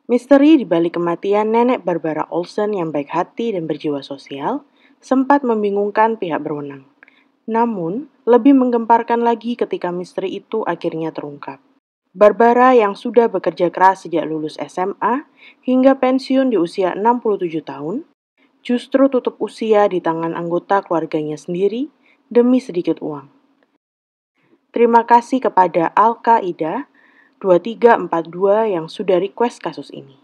Misteri di balik kematian nenek Barbara Olsen yang baik hati dan berjiwa sosial sempat membingungkan pihak berwenang. Namun, lebih menggemparkan lagi ketika misteri itu akhirnya terungkap. Barbara yang sudah bekerja keras sejak lulus SMA hingga pensiun di usia 67 tahun, justru tutup usia di tangan anggota keluarganya sendiri demi sedikit uang. Terima kasih kepada Al-Qaeda 2342 yang sudah request kasus ini.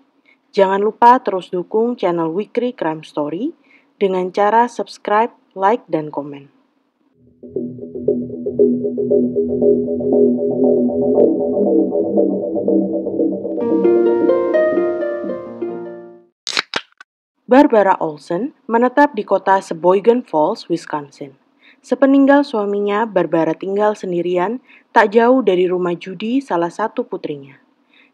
Jangan lupa terus dukung channel Weekly Crime Story dengan cara subscribe, like, dan komen. Barbara Olsen menetap di kota Sheboygan Falls, Wisconsin. Sepeninggal suaminya, Barbara tinggal sendirian tak jauh dari rumah Judy, salah satu putrinya.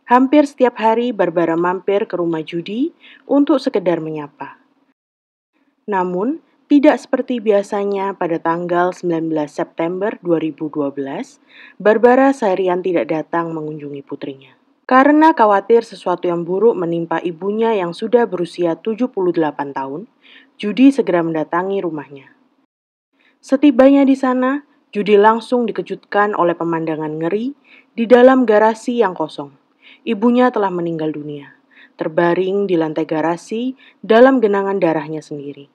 Hampir setiap hari Barbara mampir ke rumah Judy untuk sekedar menyapa. Namun, tidak seperti biasanya pada tanggal 19 September 2012, Barbara seharian tidak datang mengunjungi putrinya. Karena khawatir sesuatu yang buruk menimpa ibunya yang sudah berusia 78 tahun, Judy segera mendatangi rumahnya. Setibanya di sana, Judy langsung dikejutkan oleh pemandangan ngeri di dalam garasi yang kosong. Ibunya telah meninggal dunia, terbaring di lantai garasi dalam genangan darahnya sendiri.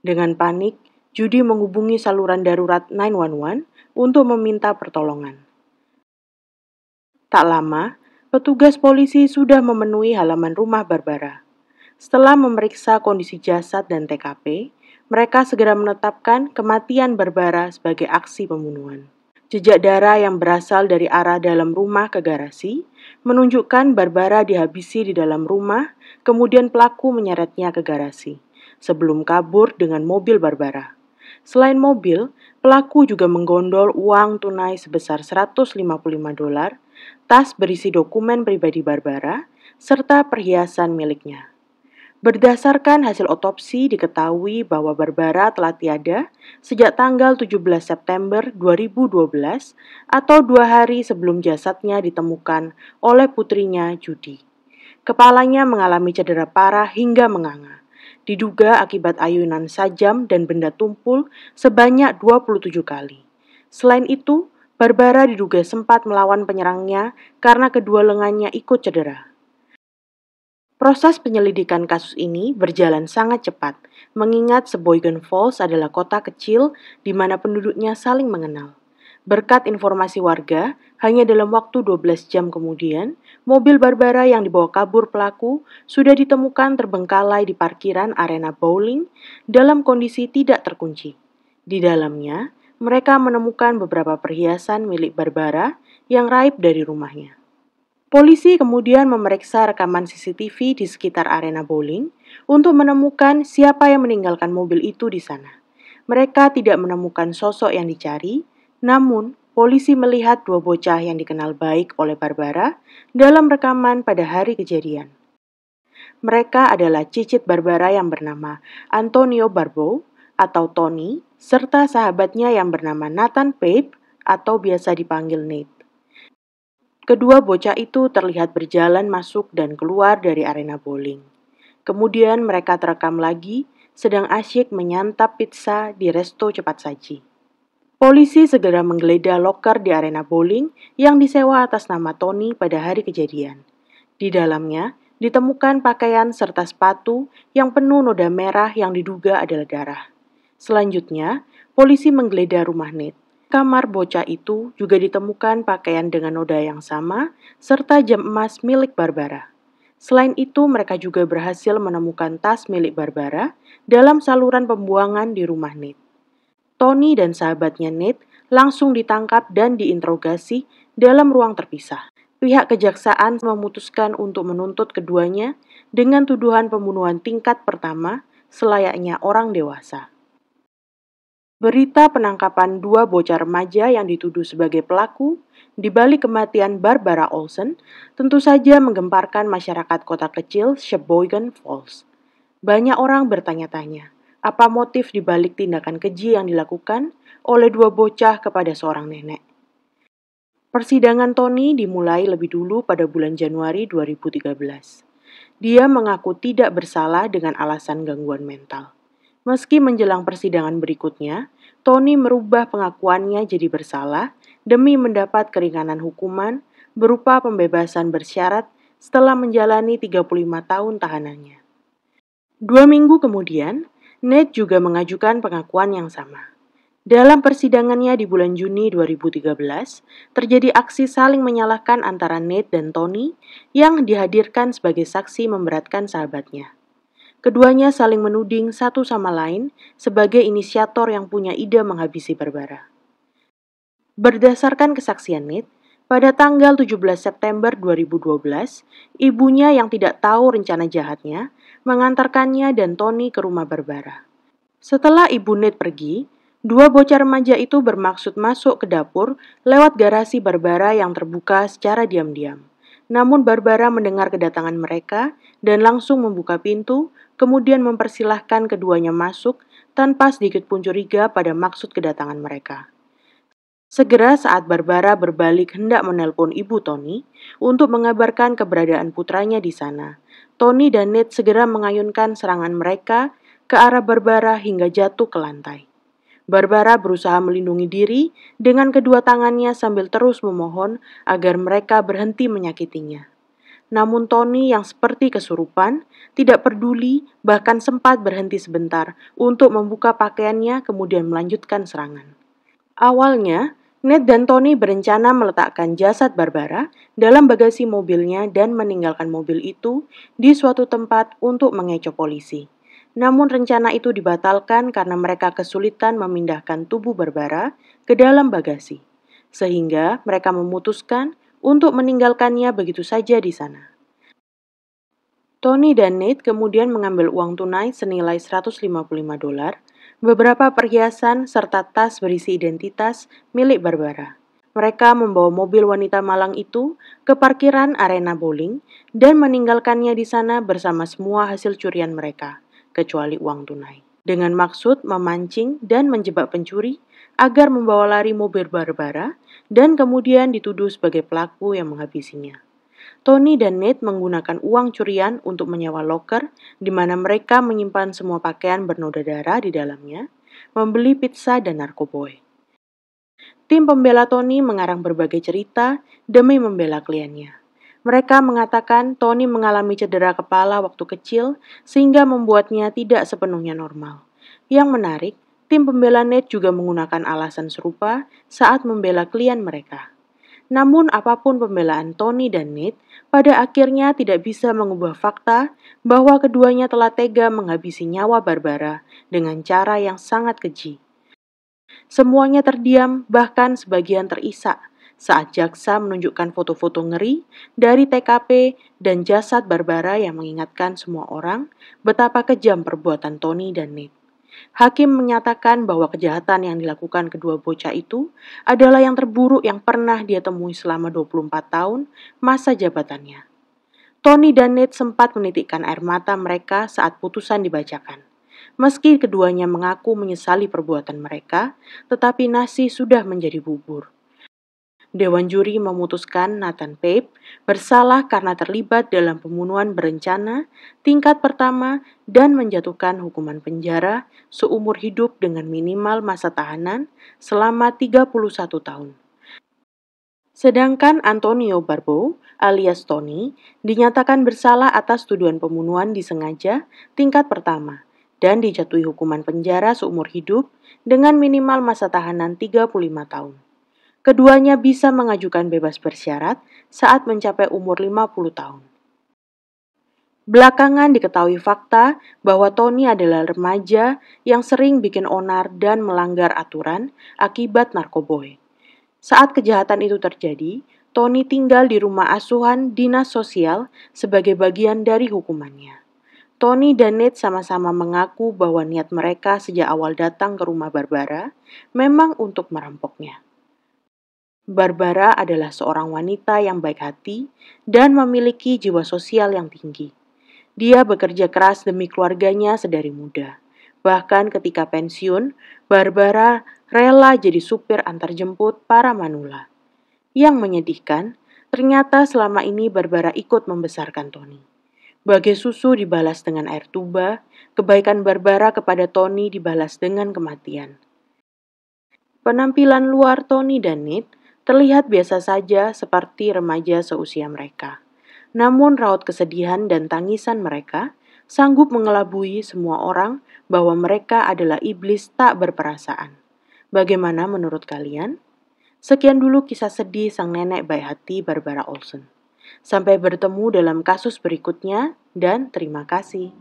Dengan panik, Judy menghubungi saluran darurat 911 untuk meminta pertolongan. Tak lama, petugas polisi sudah memenuhi halaman rumah Barbara. Setelah memeriksa kondisi jasad dan TKP, mereka segera menetapkan kematian Barbara sebagai aksi pembunuhan. Jejak darah yang berasal dari arah dalam rumah ke garasi menunjukkan Barbara dihabisi di dalam rumah, kemudian pelaku menyeretnya ke garasi sebelum kabur dengan mobil Barbara. Selain mobil, pelaku juga menggondol uang tunai sebesar $155, tas berisi dokumen pribadi Barbara, serta perhiasan miliknya. Berdasarkan hasil otopsi diketahui bahwa Barbara telah tiada sejak tanggal 17 September 2012 atau 2 hari sebelum jasadnya ditemukan oleh putrinya Judy. Kepalanya mengalami cedera parah hingga menganga, diduga akibat ayunan sajam dan benda tumpul sebanyak 27 kali. Selain itu, Barbara diduga sempat melawan penyerangnya karena kedua lengannya ikut cedera. Proses penyelidikan kasus ini berjalan sangat cepat, mengingat Sheboygan Falls adalah kota kecil di mana penduduknya saling mengenal. Berkat informasi warga, hanya dalam waktu 12 jam kemudian, mobil Barbara yang dibawa kabur pelaku sudah ditemukan terbengkalai di parkiran arena bowling dalam kondisi tidak terkunci. Di dalamnya, mereka menemukan beberapa perhiasan milik Barbara yang raib dari rumahnya. Polisi kemudian memeriksa rekaman CCTV di sekitar arena bowling untuk menemukan siapa yang meninggalkan mobil itu di sana. Mereka tidak menemukan sosok yang dicari, namun polisi melihat dua bocah yang dikenal baik oleh Barbara dalam rekaman pada hari kejadian. Mereka adalah cicit Barbara yang bernama Antonio Barbo atau Tony, serta sahabatnya yang bernama Nathan Pape atau biasa dipanggil Nate. Kedua bocah itu terlihat berjalan masuk dan keluar dari arena bowling. Kemudian mereka terekam lagi sedang asyik menyantap pizza di resto cepat saji. Polisi segera menggeledah loker di arena bowling yang disewa atas nama Tony pada hari kejadian. Di dalamnya ditemukan pakaian serta sepatu yang penuh noda merah yang diduga adalah darah. Selanjutnya, polisi menggeledah rumah Nate. Kamar bocah itu juga ditemukan pakaian dengan noda yang sama, serta jam emas milik Barbara. Selain itu, mereka juga berhasil menemukan tas milik Barbara dalam saluran pembuangan di rumah Nate. Tony dan sahabatnya Nate langsung ditangkap dan diinterogasi dalam ruang terpisah. Pihak kejaksaan memutuskan untuk menuntut keduanya dengan tuduhan pembunuhan tingkat pertama selayaknya orang dewasa. Berita penangkapan dua bocah remaja yang dituduh sebagai pelaku di balik kematian Barbara Olsen tentu saja menggemparkan masyarakat kota kecil Sheboygan Falls. Banyak orang bertanya-tanya, apa motif di balik tindakan keji yang dilakukan oleh dua bocah kepada seorang nenek. Persidangan Tony dimulai lebih dulu pada bulan Januari 2013. Dia mengaku tidak bersalah dengan alasan gangguan mental. Meski menjelang persidangan berikutnya, Tony merubah pengakuannya jadi bersalah demi mendapat keringanan hukuman berupa pembebasan bersyarat setelah menjalani 35 tahun tahanannya. 2 minggu kemudian, Nate juga mengajukan pengakuan yang sama. Dalam persidangannya di bulan Juni 2013, terjadi aksi saling menyalahkan antara Nate dan Tony yang dihadirkan sebagai saksi memberatkan sahabatnya. Keduanya saling menuding satu sama lain sebagai inisiator yang punya ide menghabisi Barbara. Berdasarkan kesaksian Nate, pada tanggal 17 September 2012, ibunya yang tidak tahu rencana jahatnya mengantarkannya dan Tony ke rumah Barbara. Setelah ibu Nate pergi, dua bocah remaja itu bermaksud masuk ke dapur lewat garasi Barbara yang terbuka secara diam-diam. Namun Barbara mendengar kedatangan mereka dan langsung membuka pintu, kemudian mempersilahkan keduanya masuk tanpa sedikit pun curiga pada maksud kedatangan mereka. Segera saat Barbara berbalik hendak menelpon ibu Tony untuk mengabarkan keberadaan putranya di sana, Tony dan Nate segera mengayunkan serangan mereka ke arah Barbara hingga jatuh ke lantai. Barbara berusaha melindungi diri dengan kedua tangannya sambil terus memohon agar mereka berhenti menyakitinya. Namun Tony yang seperti kesurupan, tidak peduli, bahkan sempat berhenti sebentar untuk membuka pakaiannya kemudian melanjutkan serangan. Awalnya, Nate dan Tony berencana meletakkan jasad Barbara dalam bagasi mobilnya dan meninggalkan mobil itu di suatu tempat untuk mengecoh polisi. Namun rencana itu dibatalkan karena mereka kesulitan memindahkan tubuh Barbara ke dalam bagasi. Sehingga mereka memutuskan untuk meninggalkannya begitu saja di sana. Tony dan Nate kemudian mengambil uang tunai senilai $155, beberapa perhiasan, serta tas berisi identitas milik Barbara. Mereka membawa mobil wanita malang itu ke parkiran arena bowling dan meninggalkannya di sana bersama semua hasil curian mereka, kecuali uang tunai. Dengan maksud memancing dan menjebak pencuri agar membawa lari mobil Barbara dan kemudian dituduh sebagai pelaku yang menghabisinya. Tony dan Nate menggunakan uang curian untuk menyewa loker di mana mereka menyimpan semua pakaian bernoda darah di dalamnya, membeli pizza dan narkoboy. Tim pembela Tony mengarang berbagai cerita demi membela kliennya. Mereka mengatakan Tony mengalami cedera kepala waktu kecil sehingga membuatnya tidak sepenuhnya normal. Yang menarik, tim pembela Nate juga menggunakan alasan serupa saat membela klien mereka. Namun apapun pembelaan Tony dan Nate, pada akhirnya tidak bisa mengubah fakta bahwa keduanya telah tega menghabisi nyawa Barbara dengan cara yang sangat keji. Semuanya terdiam, bahkan sebagian terisak saat jaksa menunjukkan foto-foto ngeri dari TKP dan jasad Barbara yang mengingatkan semua orang betapa kejam perbuatan Tony dan Nate. Hakim menyatakan bahwa kejahatan yang dilakukan kedua bocah itu adalah yang terburuk yang pernah dia temui selama 24 tahun masa jabatannya. Tony dan Nate sempat menitikkan air mata mereka saat putusan dibacakan. Meski keduanya mengaku menyesali perbuatan mereka, tetapi nasi sudah menjadi bubur. Dewan juri memutuskan Nathan Pape bersalah karena terlibat dalam pembunuhan berencana tingkat pertama dan menjatuhkan hukuman penjara seumur hidup dengan minimal masa tahanan selama 31 tahun. Sedangkan Antonio Barbo alias Tony dinyatakan bersalah atas tuduhan pembunuhan disengaja tingkat pertama dan dijatuhi hukuman penjara seumur hidup dengan minimal masa tahanan 35 tahun. Keduanya bisa mengajukan bebas bersyarat saat mencapai umur 50 tahun. Belakangan diketahui fakta bahwa Tony adalah remaja yang sering bikin onar dan melanggar aturan akibat narkoboy. Saat kejahatan itu terjadi, Tony tinggal di rumah asuhan dinas sosial sebagai bagian dari hukumannya. Tony dan Nate sama-sama mengaku bahwa niat mereka sejak awal datang ke rumah Barbara memang untuk merampoknya. Barbara adalah seorang wanita yang baik hati dan memiliki jiwa sosial yang tinggi. Dia bekerja keras demi keluarganya sedari muda. Bahkan ketika pensiun, Barbara rela jadi supir antarjemput para manula. Yang menyedihkan, ternyata selama ini Barbara ikut membesarkan Tony. Bagai susu dibalas dengan air tuba, kebaikan Barbara kepada Tony dibalas dengan kematian. Penampilan luar Tony dan Ned terlihat biasa saja seperti remaja seusia mereka. Namun raut kesedihan dan tangisan mereka sanggup mengelabui semua orang bahwa mereka adalah iblis tak berperasaan. Bagaimana menurut kalian? Sekian dulu kisah sedih sang nenek baik hati Barbara Olsen. Sampai bertemu dalam kasus berikutnya dan terima kasih.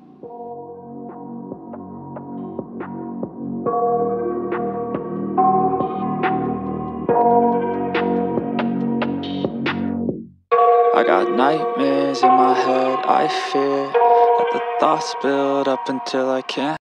I got nightmares in my head, I fear that the thoughts build up until I can't